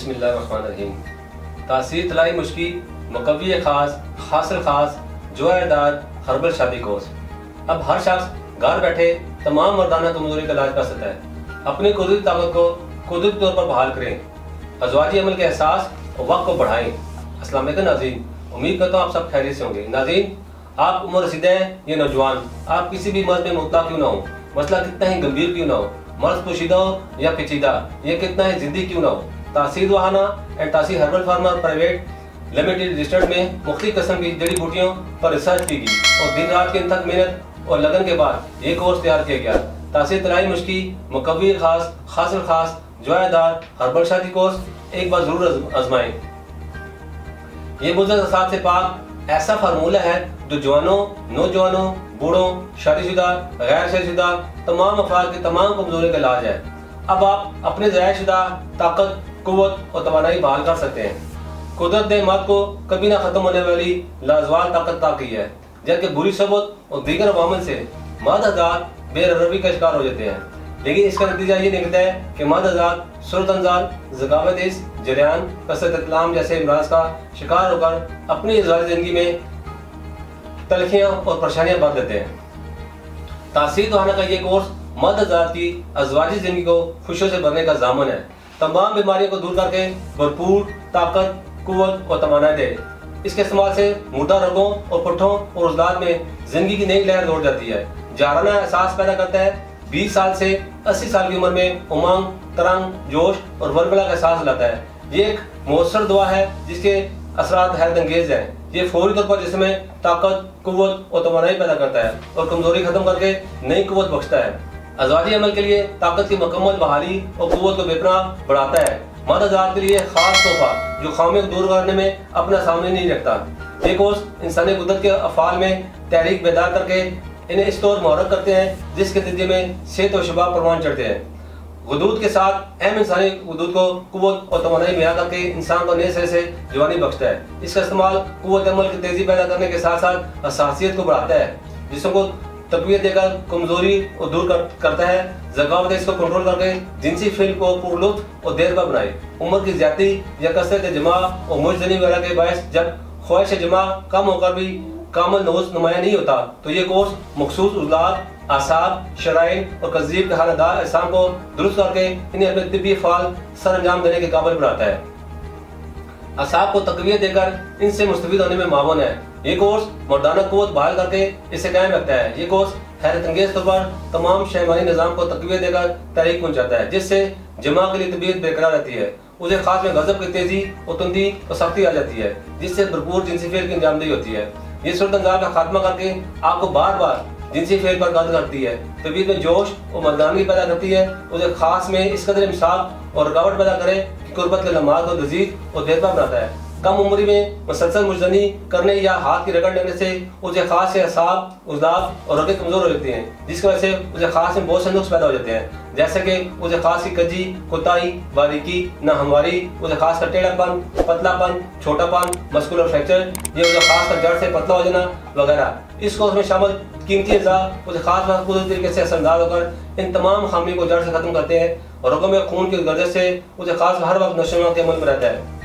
बिस्मिल्लाहिर्रहमानिर्रहीम। तासीर तलाई मुश्की मुकव्वी खास हासिल खास जोआदार हर्बल शादी कोर्स। अब हर शख्स घर बैठे तमाम मर्दाना कमजोरी का इलाज कर सकता है। अपनी कुदरती ताकत को कुदरती तौर पर बहाल करें, अज़वाजी अमल के एहसास और वक्त को बढ़ाएं। अस्सलाम वालेकुम नाज़रीन, उम्मीद करता हूँ आप सब खैरियत से होंगे। नाज़रीन, आप उम्र रसीदा हैं या नौजवान, आप किसी भी मर्ज में मुब्तला क्यों ना हो, मसला कितना ही गंभीर क्यों ना हो, मर्ज पोशीदा हो या पेचीदा, ये कितना ही जिद्दी क्यों ना हो, तासीर वहाना एंड तासीर herbal pharma private limited registered में मुख्तलिफ किस्म की जड़ी बूटियों पर रिसर्च की गई और दिन रात की अनथक मेहनत और लगन के बाद ये कोर्स तैयार किया गया। तासीर तलाई मुश्की मुकव्वी खास हासिल खास जोआदार हर्बल शादी कोर्स एक बार जरूर आजमाएं। ये मुजद से पाक ऐसा फार्मूला है जो जवानों, नौजवानों, बूढ़ों, शादीशुदा, गैर शादीशुदा तमाम अफराद की तमाम कमजोरी का इलाज है। अब आप अपने ज़ायशुदा ताकत, कुव्वत और तवानाई बहाल कर सकते हैं। कुदरत ने मर्द को कभी ना खत्म होने वाली लाजवाब ताकत अता की है, जबकि बुरी सोबत और दीगर अवामल से मर्द हज़ार बेरहमी का शिकार हो जाते हैं। लेकिन इसका नतीजा ये निकलता है कि मर्द हज़ार सूरत अंजार, ज़गावत जरियान, कसरत इतलाम जैसे अमराज का शिकार होकर अपनी अज़वाजी ज़िंदगी में तलखियाँ और परेशानियाँ बांध लेते हैं। तासीर दहाना का ये कोर्स मर्द हज़ार की अज़वाजी ज़िंदगी को खुशियों से भरने का ज़ामन है। तमाम बीमारियों को दूर करके भरपूर ताकत, कुव्वत और तवानाई दे। इसके इस्तेमाल से मुर्दा रगों और पुट्ठों और उज़लात में जिंदगी की नई लहर दौड़ जाती है। जाराना एहसास पैदा करता है। 20 साल से 80 साल की उम्र में उमंग, तरंग, जोश और वलवला का एहसास लाता है। ये एक मौसर दवा है जिसके असरात हैरत अंगेज हैं। ये फौरी तौर पर जिसमें ताकत, कुव्वत और तवानाई पैदा करता है और कमजोरी खत्म करके नई कुव्वत बख्शता है। अज़वाजी अमल के लिए ताकत की मुकम्मल बहाली और कुव्वत को बेपनाह बढ़ाता है। मर्द हज़ार के लिए खास तोहफा जो खामियों को दूर करने में अपना सामने नहीं रखता। ये कोर्स इंसानी कुदरत के अफ़ाल में तहरीक बेदार करके इन्हें इस तौर मुहर्रक करते हैं जिसके नतीजे में सेहत और शुबा परवान चढ़ते हैं। गुदूद के साथ अहम इंसानी गुदूद को कुव्वत और तवानाई मुहैया करके इंसान को नए सिरे से जवानी बख्शता है। इसका इस्तेमाल कुव्वत अमल की तेजी पैदा करने के साथ साथ हसासियत को बढ़ाता है, जिसम को तकवीत देकर कमजोरी और दूर करता है। ज़गावत इसको कंट्रोल करके जिनसी फील को पुरलुत्फ और देर पर बनाए। उम्र की ज्यादती या कसरत जमा और मुजजनी वगैरह के बायस जब ख्वाहिश जमा कम होकर भी कामल नोज नुमाया नहीं होता, तो ये कोर्स मखसूस उज़लात, आसाब, शराइन और कज़ीब के हालतदार अजसाम को दुरुस्त करके इन्हें अपने तिब्बी फ़ाल सर अंजाम देने के काबिल बनाता है। असाब को तकवीत देकर इनसे मुस्तफीद होने में मावन है। ये कोर्स मर्दाना कुव्वत बहाल करके इसे कायम रखता है। ये कोर्स हैरत अंगेज तौर पर तमाम शहवानी निज़ाम को तकवीत देकर तहरीक पहुँचाता है, जिससे जमा के लिए तबीयत बेकरार रहती है। उसे खास में गज़ब की तेजी और तुंदी और सख्ती आ जाती है, जिससे भरपूर जिनसी फेल की अंजामदेही होती है। ये सूरत अंजार का खात्मा करके आपको बार बार जिनसी फेल पर गर्द करती है, तबीयत में जोश और मर्दानगी पैदा करती है। उसे खास में इस कदर मिसाक और रुकावट पैदा करे कि कुर्बत के लम्हात को लजीज और देरपा बनाता है। कम उम्र में मुसलसल मुजनी करने या हाथ की रगड़ लेने से उसे खास से असाब, उज़लात और रगें कमजोर हो जाती हैं, जिसकी वजह से उसे खास में बहुत से नुक्स पैदा हो जाते हैं, जैसे कि उसे खास की कजी, कोताही, बारीकी, नाहमवारी, उसे खास कर टेढ़ापन, पतलापन, छोटापन, मस्कुलर फ्रैक्चर, ये उसे खास कर जड़ से पतला हो जाना वगैरह। इस कोर्स में शामिल कीमती अज़ा उसे खास कुदरती तरीके से असरअंदाज होकर इन तमाम खामी को जड़ से खत्म करते हैं और रगों में खून की गर्दिश से उसे खास हर वक्त नशोनुमा के अमल में रहता है।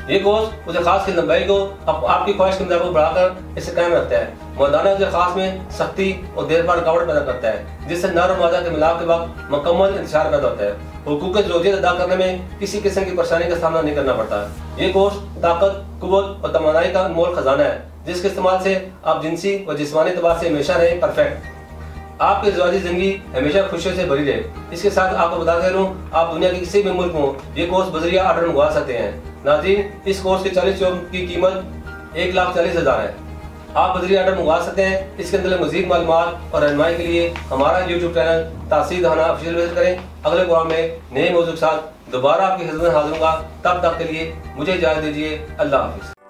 ये कोर्स उसे खास की लंबाई को आपकी ख्वाहिश के मुताबिक बढ़ाकर इसे कायम रखता है। मर्दाना उसे खास में सख्ती और देर पर रुकावट पैदा करता है, जिससे नर और मादा के मिलाप के वक्त मुकम्मल इंतशार पैदा होता है। हुकूक ज़ौजियत अदा करने में किसी किस्म की परेशानी का सामना नहीं करना पड़ता। ये कोर्स ताकत, कुव्वत और तवानाई का अनमोल खजाना है, जिसके इस्तेमाल से आप जिनसी व जिस्मानी एतबार से हमेशा रहें परफेक्ट। आपकी ज़वाजी ज़िंदगी हमेशा खुशियों से भरी रहे। इसके साथ आपको बताते रहूं, आप दुनिया के किसी भी मुल्क में ये कोर्स बजरिया ऑर्डर मंगवा सकते हैं। नाज़रीन, इस कोर्स के 40 शोब की कीमत 1,40,000 है। आप बजरिया ऑर्डर मंगवा सकते हैं। इसके अंदर मज़ीद मालूमात और रहनुमाई के लिए हमारा यूट्यूब चैनल तासीर दहाना ऑफिशियल विजिट करें। अगले प्रोग्राम में नए मौजूद के साथ दोबारा आपकी खिदमत में हाजिर होगा। तब तक के लिए मुझे इजाज़त दीजिए। अल्लाह हाफ़िज़।